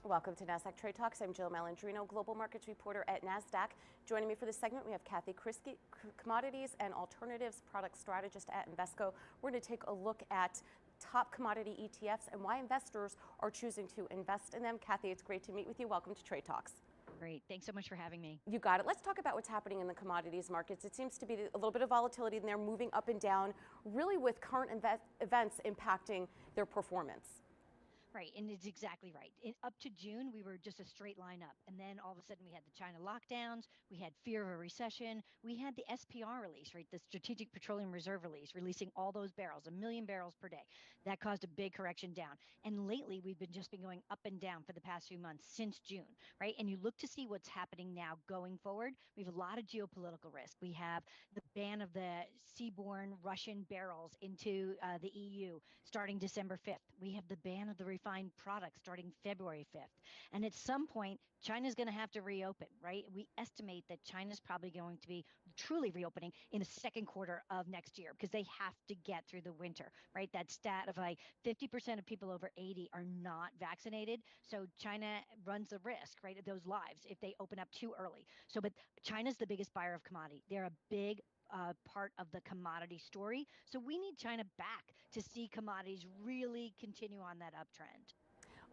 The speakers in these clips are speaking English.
Welcome to Nasdaq Trade Talks. I'm Jill Malandrino, Global Markets Reporter at Nasdaq. Joining me for this segment, we have Kriskey, Commodities and Alternatives Product Strategist at Invesco. We're going to take a look at top commodity ETFs and why investors are choosing to invest in them. Kathy, it's great to meet with you. Welcome to Trade Talks. Great. Thanks so much for having me. You got it. Let's talk about what's happening in the commodities markets. It seems to be a little bit of volatility and they're moving up and down, really with current events impacting their performance. Right, and it's exactly right. Up to June, we were just a straight line up. And then all of a sudden we had the China lockdowns, we had fear of a recession, we had the SPR release, right, the Strategic Petroleum Reserve release, releasing all those barrels, 1 million barrels per day. That caused a big correction down. And lately, we've just been going up and down for the past few months since June, right? And you look to see what's happening now going forward. We have a lot of geopolitical risk. We have the ban of the seaborne Russian barrels into the EU starting December 5th. We have the ban of the refined products starting February 5th. And at some point, China's going to have to reopen, right? We estimate that China's probably going to be truly reopening in the second quarter of next year because they have to get through the winter, right? That stat of like 50% of people over 80 are not vaccinated. So China runs the risk, right, of those lives if they open up too early. So, but China's the biggest buyer of commodity. They're a big part of the commodity story. So we need China back to see commodities really continue on that uptrend.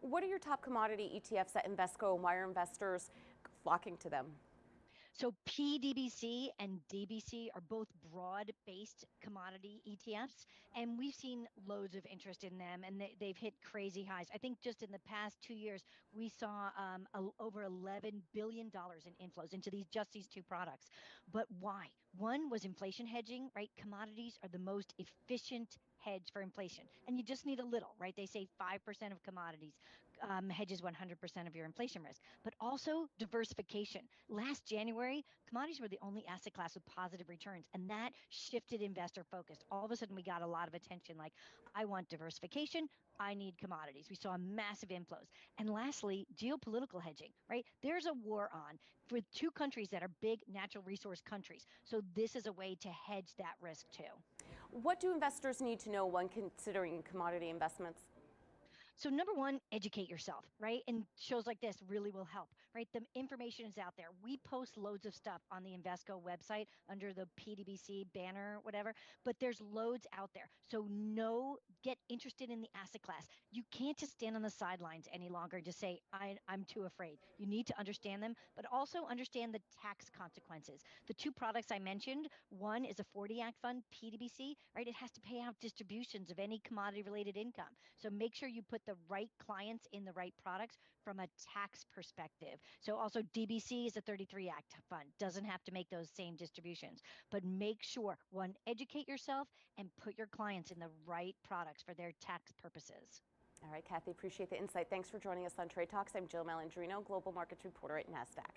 What are your top commodity ETFs at Invesco and why are investors flocking to them? So PDBC and DBC are both broad-based commodity ETFs, and we've seen loads of interest in them, and they've hit crazy highs. I think just in the past 2 years, we saw over $11 billion in inflows into these two products. But why? One was inflation hedging, right? Commodities are the most efficient hedge for inflation, and you just need a little, right? They say 5% of commodities hedges 100% of your inflation risk, but also diversification. Last January, commodities were the only asset class with positive returns, and that shifted investor focus. All of a sudden, we got a lot of attention like, I want diversification, I need commodities. We saw massive inflows. And lastly, geopolitical hedging, right? There's a war on with two countries that are big natural resource countries. So this is a way to hedge that risk too. What do investors need to know when considering commodity investments? So number one, educate yourself, right? And shows like this really will help, right? The information is out there. We post loads of stuff on the Invesco website under the PDBC banner, whatever, but there's loads out there. So get interested in the asset class. You can't just stand on the sidelines any longer and just say, I'm too afraid. You need to understand them, but also understand the tax consequences. The two products I mentioned, one is a 40 Act fund, PDBC, right? It has to pay out distributions of any commodity related income. So make sure you put the right clients in the right products from a tax perspective. So also DBC is a 33 Act fund, doesn't have to make those same distributions, but make sure, one, educate yourself and put your clients in the right products for their tax purposes. All right, Kathy, appreciate the insight. Thanks for joining us on Trade Talks. I'm Jill Malandrino, Global Markets Reporter at Nasdaq.